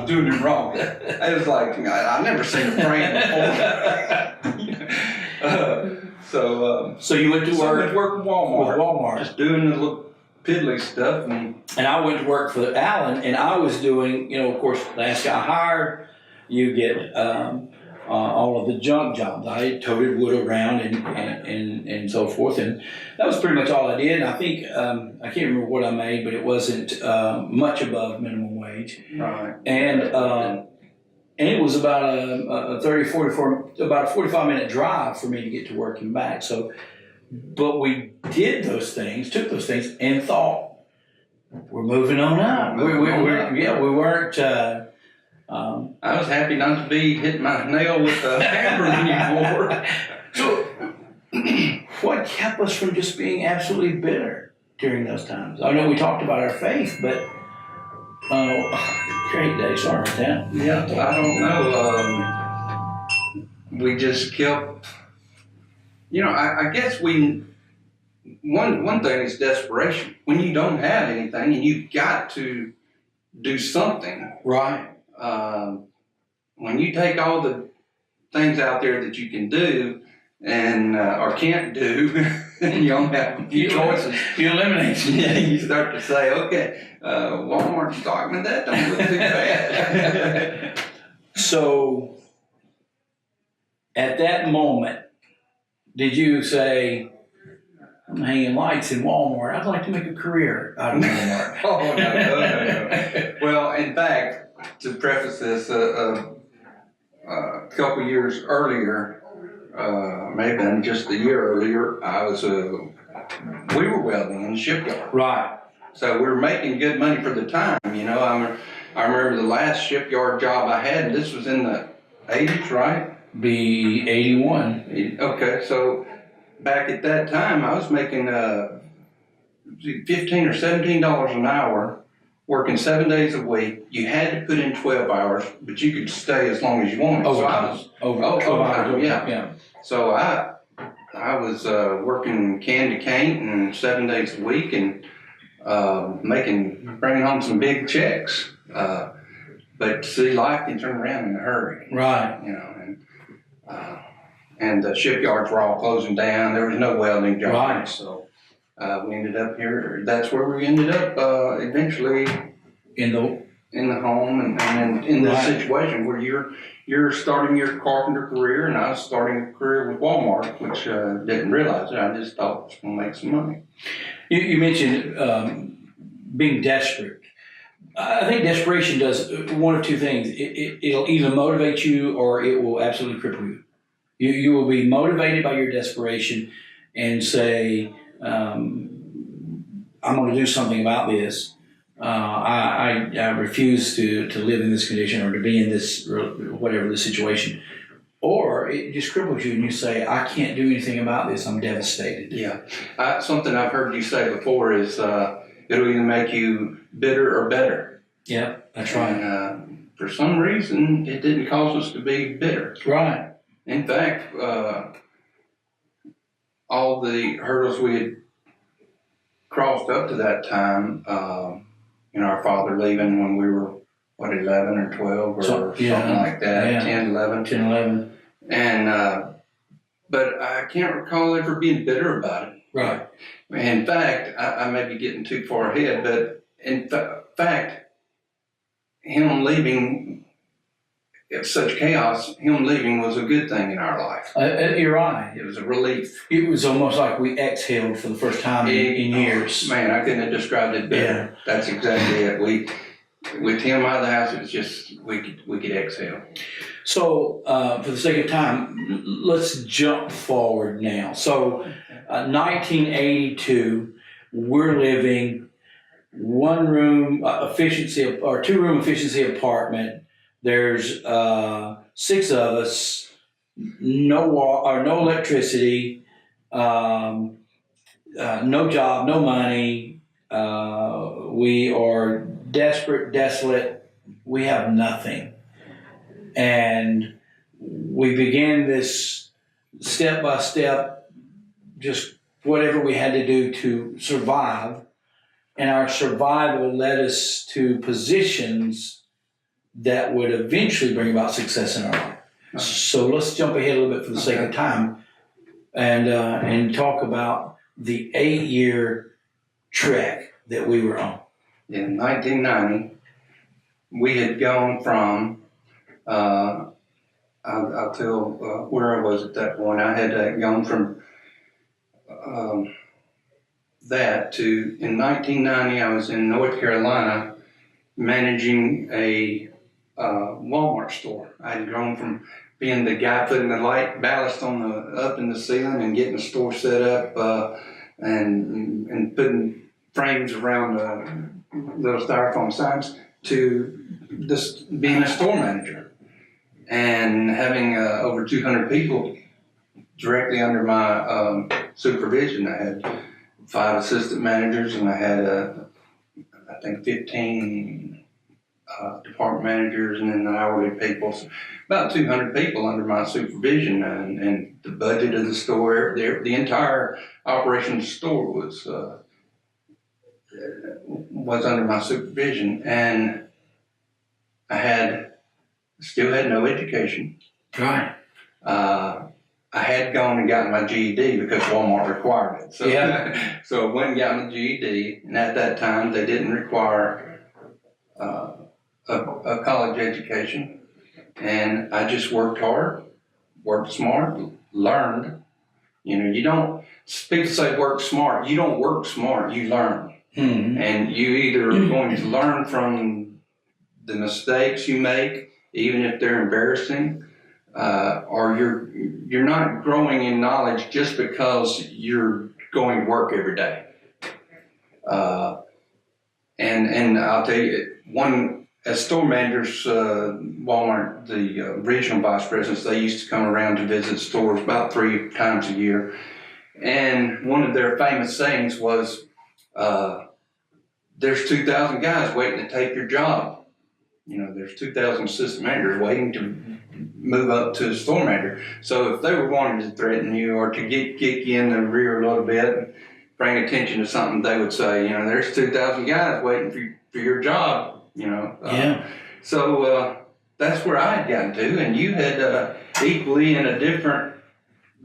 was doing it wrong. I was like, I never seen a frame before. So you went to work with Walmart. With Walmart. Just doing the little piddly stuff. And I went to work for Allen, and I was doing, of course, last guy hired, you get all of the junk jobs. I toted wood around and so forth, and that was pretty much all I did. And I think, I can't remember what I made, but it wasn't much above minimum wage. Right. And it was about a 45-minute drive for me to get to work and back. So, but we did those things, took those things, and thought, we're moving on up. We weren't. I was happy not to be hitting my nail with a hammer anymore. So, what kept us from just being absolutely bitter during those times? I know we talked about our faith, but great day. Sorry about that. Yeah, I don't know. We just kept. I guess one thing is desperation. When you don't have anything and you've got to do something. Right. When you take all the things out there that you can do and or can't do, and you only have a few choices, you eliminate. Yeah, you start to say, okay, Walmart Stockman, that don't look too bad. So, at that moment, did you say, I'm hanging lights in Walmart, I'd like to make a career out of Walmart? Oh, no. Well, in fact, to preface this, a couple years earlier, maybe just a year earlier, we were welding in the shipyard. Right. So we were making good money for the time, I remember the last shipyard job I had, and this was in the 80s, right? Be 81. Okay, so back at that time, I was making $15 or $17 an hour, working 7 days a week. You had to put in 12 hours, but you could stay as long as you wanted. Overtime, yeah. So I was working can to cane and 7 days a week and bringing home some big checks. But see, life can turn around in a hurry. Right. And the shipyards were all closing down. There was no welding jobs. Right. So we ended up here. That's where we ended up eventually in the home and in this situation where you're starting your carpenter career and I was starting a career with Walmart, which didn't realize it. I just thought it was going to make some money. You mentioned being desperate. I think desperation does one of two things. It'll either motivate you or it will absolutely cripple you. You will be motivated by your desperation and say, I'm going to do something about this. I refuse to live in this condition or to be in this, whatever the situation. Or it just cripples you and you say, I can't do anything about this. I'm devastated. Yeah. Something I've heard you say before is it'll either make you bitter or better. Yeah, that's right. And for some reason, it didn't cause us to be bitter. Right. In fact, all the hurdles we had crossed up to that time, our father leaving when we were, 11 or 12 or something like that, 10, 11. 10, 11. And, but I can't recall ever being bitter about it. Right. In fact, I may be getting too far ahead, but in fact, him leaving, such chaos, him leaving was a good thing in our life. You're right. It was a relief. It was almost like we exhaled for the first time in years. Man, I couldn't have described it better. Yeah. That's exactly it. With him out of the house, it was just, we could exhale. So, for the sake of time, let's jump forward now. So, 1982, we're living one-room efficiency or two-room efficiency apartment. There's 6 of us, no electricity, no job, no money. We are desperate, desolate. We have nothing. And we began this step by step, just whatever we had to do to survive. And our survival led us to positions that would eventually bring about success in our life. Okay. So let's jump ahead a little bit for the sake of time and talk about the 8-year trek that we were on. In 1990, we had gone from, I'll tell where I was at that point. I had gone from that to, in 1990, I was in North Carolina managing a Walmart store. I had grown from being the guy putting the light ballast on up in the ceiling and getting the store set up and putting frames around little styrofoam signs to this being a store manager and having over 200 people directly under my supervision. I had 5 assistant managers and I had I think 15 department managers and then the hourly people. So about 200 people under my supervision, and the budget of the store, the entire operation of the store was under my supervision. And I still had no education. Right. I had gone and gotten my GED because Walmart required it. So, yeah. So I went and got my GED, and at that time they didn't require a college education. And I just worked hard, worked smart, learned. You know, you don't, people say work smart. You don't work smart, you learn. Mm-hmm. And you either are going to learn from the mistakes you make, even if they're embarrassing, or you're not growing in knowledge just because you're going to work every day. And I'll tell you, as store managers, Walmart, the regional vice presidents, they used to come around to visit stores about 3 times a year. And one of their famous sayings was, there's 2,000 guys waiting to take your job. You know, there's 2,000 assistant managers waiting to move up to a store manager. So if they were wanting to threaten you or to kick you in the rear a little bit and bring attention to something, they would say, you know, there's 2,000 guys waiting for your job. You know, So that's where I had gotten to, and you had equally in a different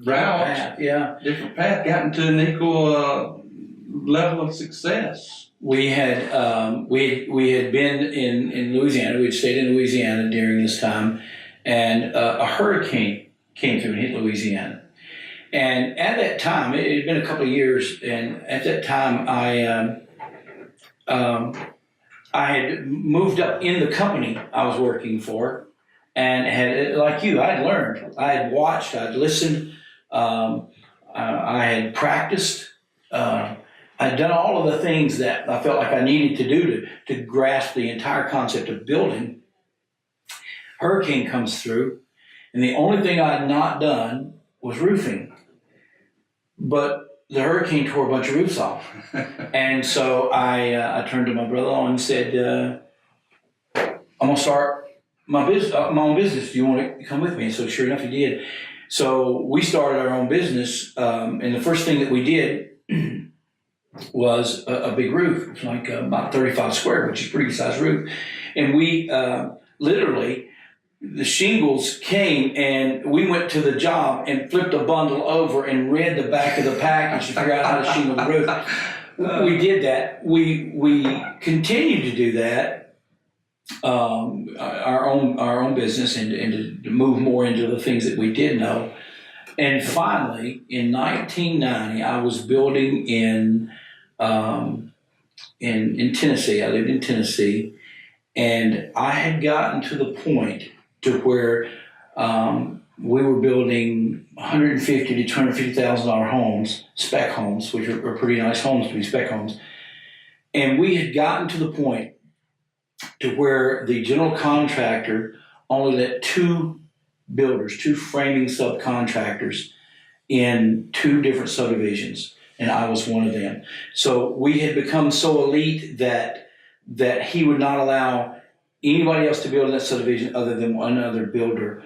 route, different path, gotten to an equal level of success. We had been in Louisiana. We had stayed in Louisiana during this time, and a hurricane came through and hit Louisiana. And at that time, it had been a couple of years, and at that time, I had moved up in the company I was working for, and had, like you, I had learned, I had watched, I had listened, I had practiced, I had done all of the things that I felt like I needed to do to grasp the entire concept of building. Hurricane comes through, and the only thing I had not done was roofing. But the hurricane tore a bunch of roofs off. And so I turned to my brother-in-law and said, I'm going to start my own business. Do you want to come with me? And so sure enough, he did. So we started our own business. And the first thing that we did was a big roof. It was like about 35 square, which is a pretty good sized roof. And we literally, the shingles came and we went to the job and flipped a bundle over and read the back of the package to figure out how to shingle the roof. We did that. We continued to do that, our own business and to move more into the things that we did know. And finally, in 1990, I was building in Tennessee. I lived in Tennessee, and I had gotten to the point to where we were building $150,000 to $250,000 homes, spec homes, which are pretty nice homes to be spec homes. And we had gotten to the point to where the general contractor only let 2 builders, 2 framing subcontractors in 2 different subdivisions, and I was one of them. So we had become so elite that he would not allow anybody else to build in that subdivision other than one other builder.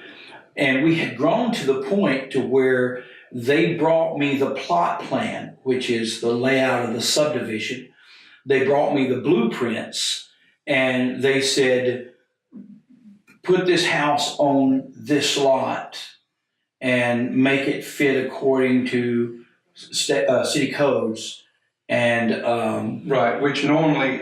And we had grown to the point to where they brought me the plot plan, which is the layout of the subdivision. They brought me the blueprints, and they said, put this house on this lot and make it fit according to city codes. And Right, which normally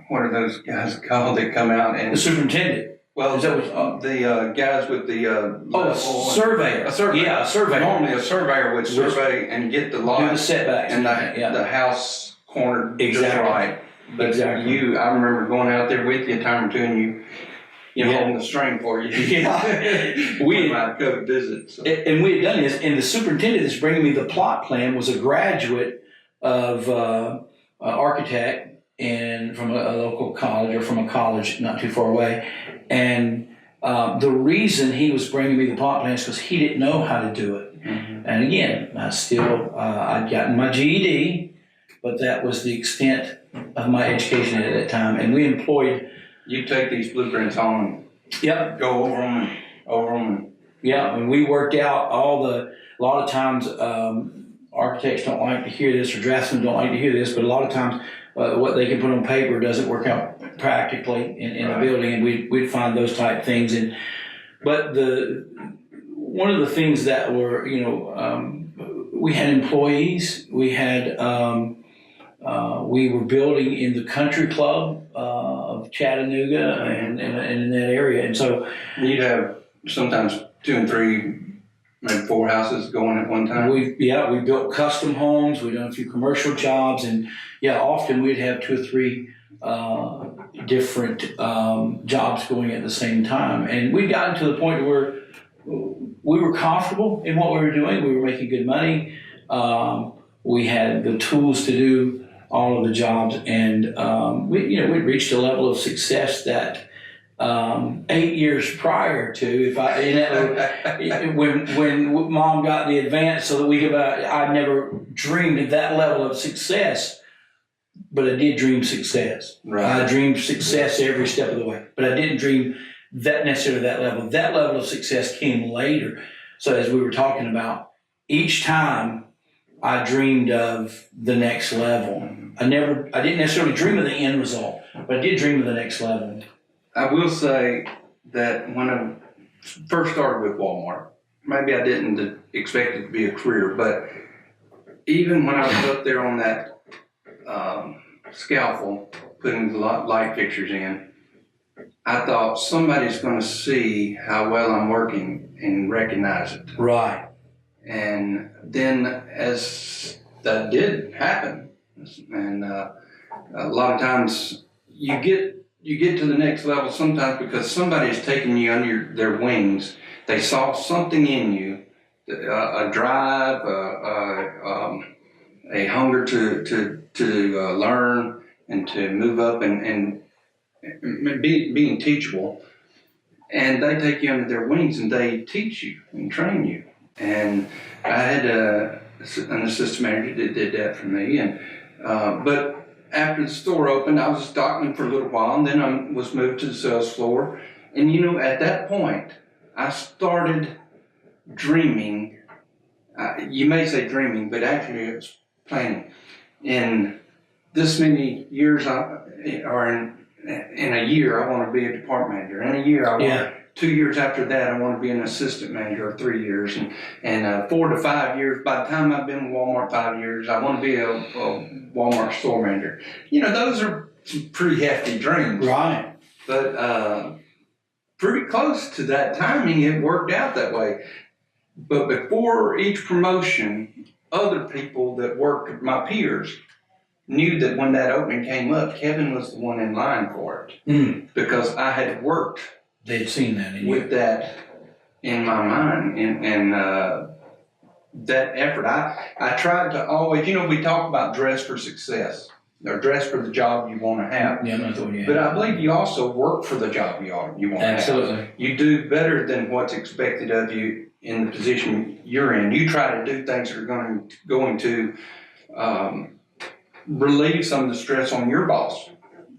what are those guys called that come out the and, superintendent. well, Is that what- the guys with the, A surveyor. A surveyor. Yeah, a surveyor. Normally a surveyor would survey and get the Do the lot setbacks. and Yeah. the house cornered just Exactly. right. But Exactly. I remember going out there with you a time or two and you Yeah. holding the string for you. Yeah. We might go visit, so. And we had done this, and the superintendent that's bringing me the plot plan was a graduate of architect and from a local college, or from a college not too far away. And the reason he was bringing me the plot plan is because he didn't know how to do it. Mhm. And again, I'd gotten my GED, but that was the extent of my education at that time. And we employed, You take these blueprints home yep, and go over them. yeah, and we worked out a lot of times architects don't like to hear this, or draftsmen don't like to hear this, but a lot of times what they can put on paper doesn't work out practically in a Right. building, and we'd find those type things. But one of the things that were, we had employees, we were building in the country club of Chattanooga and in that area, and so You'd have sometimes 2 and 3, maybe 4 houses going at one time. we built custom homes. We done a few commercial jobs, and often we'd have 2 or 3 different jobs going at the same time. And we'd gotten to the point where we were comfortable in what we were doing. We were making good money. We had the tools to do all of the jobs, and we'd reached a level of success that 8 years prior to, when Mom got the advance so that we could, I never dreamed of that level of success, but I did dream success. Right. I dreamed success every step of the way, but I didn't dream that necessarily that level. That level of success came later. So as we were talking about, each time I dreamed of the next level. I didn't necessarily dream of the end result, but I did dream of the next level. I will say that when I first started with Walmart, maybe I didn't expect it to be a career, but even when I was up there on that scaffold, putting the light fixtures in, I thought somebody's going to see how well I'm working and recognize it. Right. And then as that did happen, and a lot of times you get to the next level sometimes because somebody's taking you under their wings. They saw something in you, a drive, a hunger to learn and to move up and being teachable. And they take you under their wings and they teach you and train you. And I had an assistant manager that did that for me. And but after the store opened, I was a stockman for a little while, and then I was moved to the sales floor. And at that point, I started dreaming. You may say dreaming, but actually it's planning. In this many years, or in a year, I want to be a department manager. In a year, I want 2 years after that, I want to be an assistant manager, or 3 years, and 4 to 5 years. By the time I've been with Walmart 5 years, I want to be a Walmart store manager. Those are some pretty hefty dreams. Right. But pretty close to that timing, it worked out that way. But before each promotion, other people that worked, my peers, knew that when that opening came up, Kevin was the one in line for it. Because I had worked They had seen that in you. with that in my mind, and that effort. I tried to always, we talk about dress for success, or dress for the job you want to have. Yeah, that's what you But I believe you also work for the job you want to have. Absolutely. You do better than what's expected of you in the position you're in. You try to do things that are going to relieve some of the stress on your boss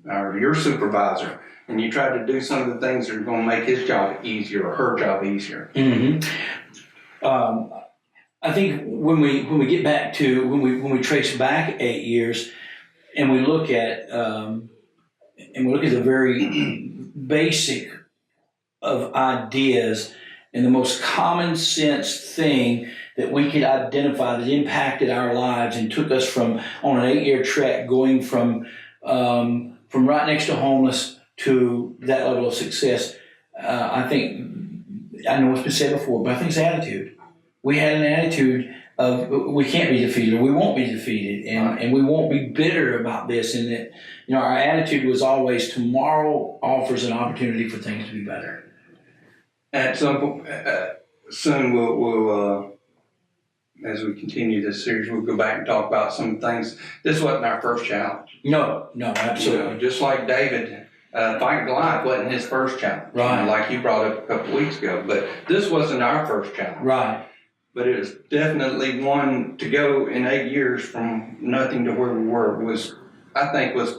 or your supervisor. And you try to do some of the things that are going to make his job easier or her job easier. Mm-hmm. I think when we get back to when we trace back 8 years, and we look at and we look at the very basic of ideas and the most common sense thing that we could identify that impacted our lives and took us from on an 8-year trek going from right next to homeless to that level of success. I think, I know it's been said before, but I think it's attitude. We had an attitude of we can't be defeated, or we won't be defeated, and we won't be bitter about this. And that, our attitude was always tomorrow offers an opportunity for things to be better. At some point, soon we'll as we continue this series, we'll go back and talk about some things. This wasn't our first challenge. No, absolutely. Just like David, fighting Goliath wasn't his first challenge. Right. Like you brought up a couple weeks ago. But this wasn't our first challenge. Right. But it was definitely one to go in 8 years from nothing to where we were I think was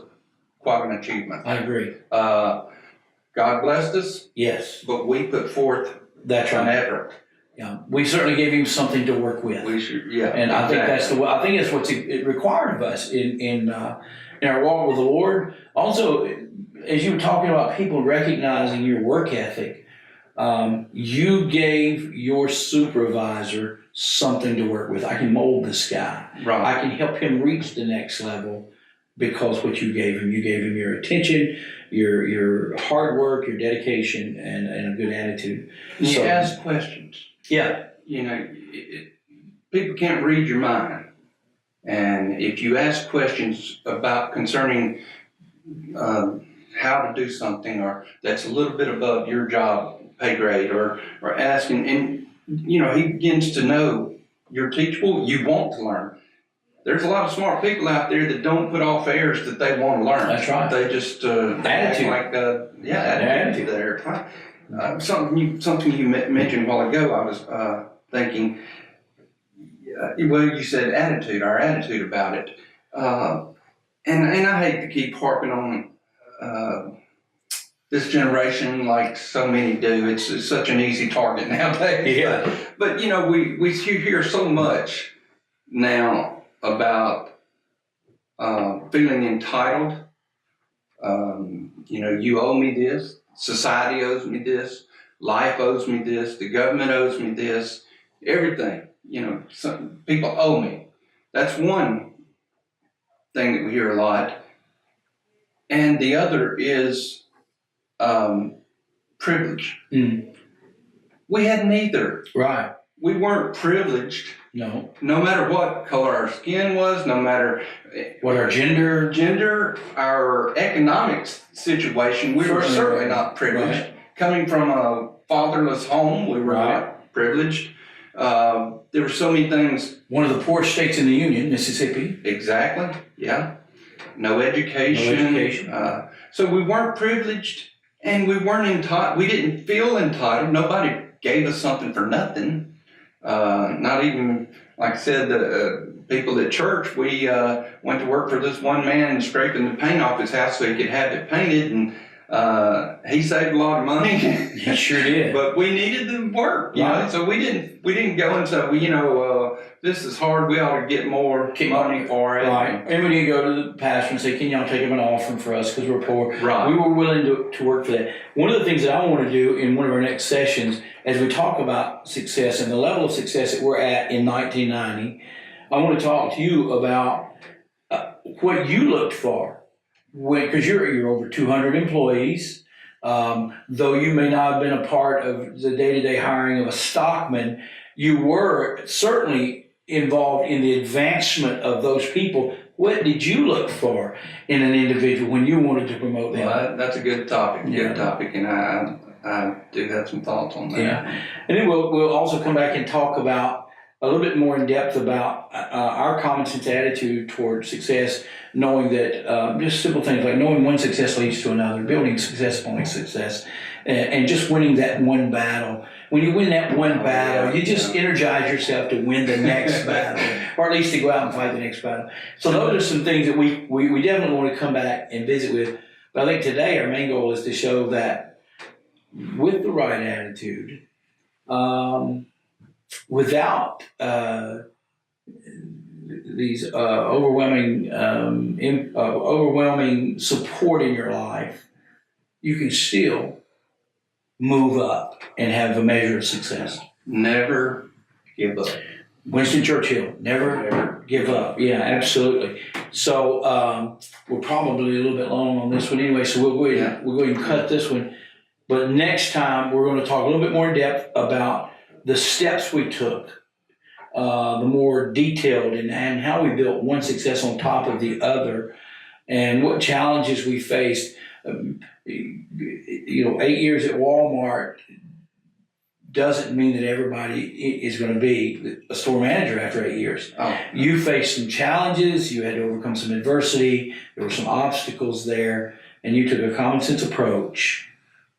quite an achievement. I agree. God blessed us. Yes. But we put forth That's an right. effort. Yeah, we certainly gave him something to work with. We should, yeah. And I think that's what it required of us in our walk with the Lord. Also, as you were talking about people recognizing your work ethic, you gave your supervisor something to work with. I can mold this guy. Right. I can help him reach the next level because what you gave him your attention, your hard work, your dedication, and a good attitude. You ask questions. Yeah. People can't read your mind. And if you ask questions concerning how to do something, or that's a little bit above your job pay grade, or asking, and he begins to know you're teachable, you want to learn. There's a lot of smart people out there that don't put off airs that they want to learn. That's right. They just attitude. Attitude there. Something you mentioned a while ago, I was thinking, you said attitude, our attitude about it. And I hate to keep harping on this generation like so many do. It's such an easy target nowadays. Yeah. But we hear so much now about feeling entitled. You owe me this. Society owes me this. Life owes me this. The government owes me this. Everything. Some people owe me. That's one thing that we hear a lot. And the other is privilege. Mm. We had neither. Right. We weren't privileged. No. No matter what color our skin was, no matter what our gender, our economic situation, we were certainly not privileged. Right. Coming from a fatherless home, we were not privileged. There were so many things. One of the poorest states in the Union, Mississippi. Exactly, yeah. No education. So we weren't privileged, and we weren't entitled. We didn't feel entitled. Nobody gave us something for nothing. Not even, like I said, the people at church, we went to work for this one man scraping the paint off his house so he could have it painted, and he saved a lot of money. He sure did. But we needed the work, so we didn't go and say, this is hard, we ought to get more money for it. Right. And when you go to the pastor and say, can y'all take up an offering for us because we're poor? Right. We were willing to work for that. One of the things that I want to do in one of our next sessions, as we talk about success and the level of success that we're at in 1990, I want to talk to you about what you looked for. Because you're over 200 employees, though you may not have been a part of the day-to-day hiring of a stockman, you were certainly involved in the advancement of those people. What did you look for in an individual when you wanted to promote them? Well, that's a good topic. Good topic, and I do have some thoughts on that. Yeah, and then we'll also come back and talk about a little bit more in depth about our common sense attitude toward success, knowing that just simple things like knowing one success leads to another, building success upon success, and just winning that one battle. When you win that one battle, you just energize yourself to win the next battle, or at least to go out and fight the next battle. So those are some things that we definitely want to come back and visit with. But I think today our main goal is to show that with the right attitude, without these overwhelming support in your life, you can still move up and have a measure of success. Never give up. Winston Churchill, never give up. Yeah, absolutely. So we're probably a little bit long on this one anyway, so we'll go ahead and cut this one. But next time, we're going to talk a little bit more in depth about the steps we took, the more detailed, and how we built one success on top of the other, and what challenges we faced. 8 years at Walmart doesn't mean that everybody is going to be a store manager after 8 years. Oh. You faced some challenges, you had to overcome some adversity, there were some obstacles there, and you took a common sense approach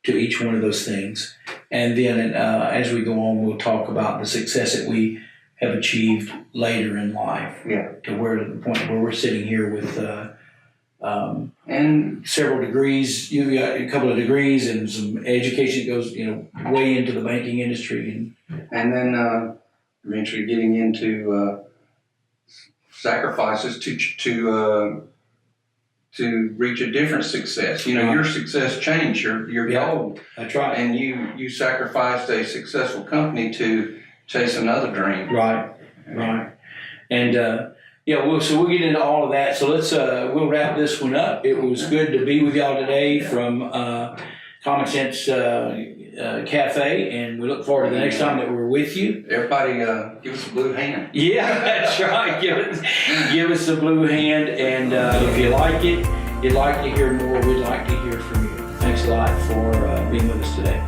to each one of those things. And then as we go on, we'll talk about the success that we have achieved later in life. Yeah. To the point where we're sitting here with And several degrees. You got a couple of degrees and some education that goes, way into the banking industry. and then eventually getting into sacrifices to reach a different success. Your success changed your goal, That's right. and you sacrificed a successful company to chase another dream. Right. And so we'll get into all of that. So let's we'll wrap this one up. It was good to be with y'all today from Common Sense Cafe, and we look forward to the next time that we're with you. Everybody, give us a blue hand. Yeah, that's right. Give us a blue hand, and if you like it, you'd like to hear more, we'd like to hear from you. Thanks a lot for being with us today.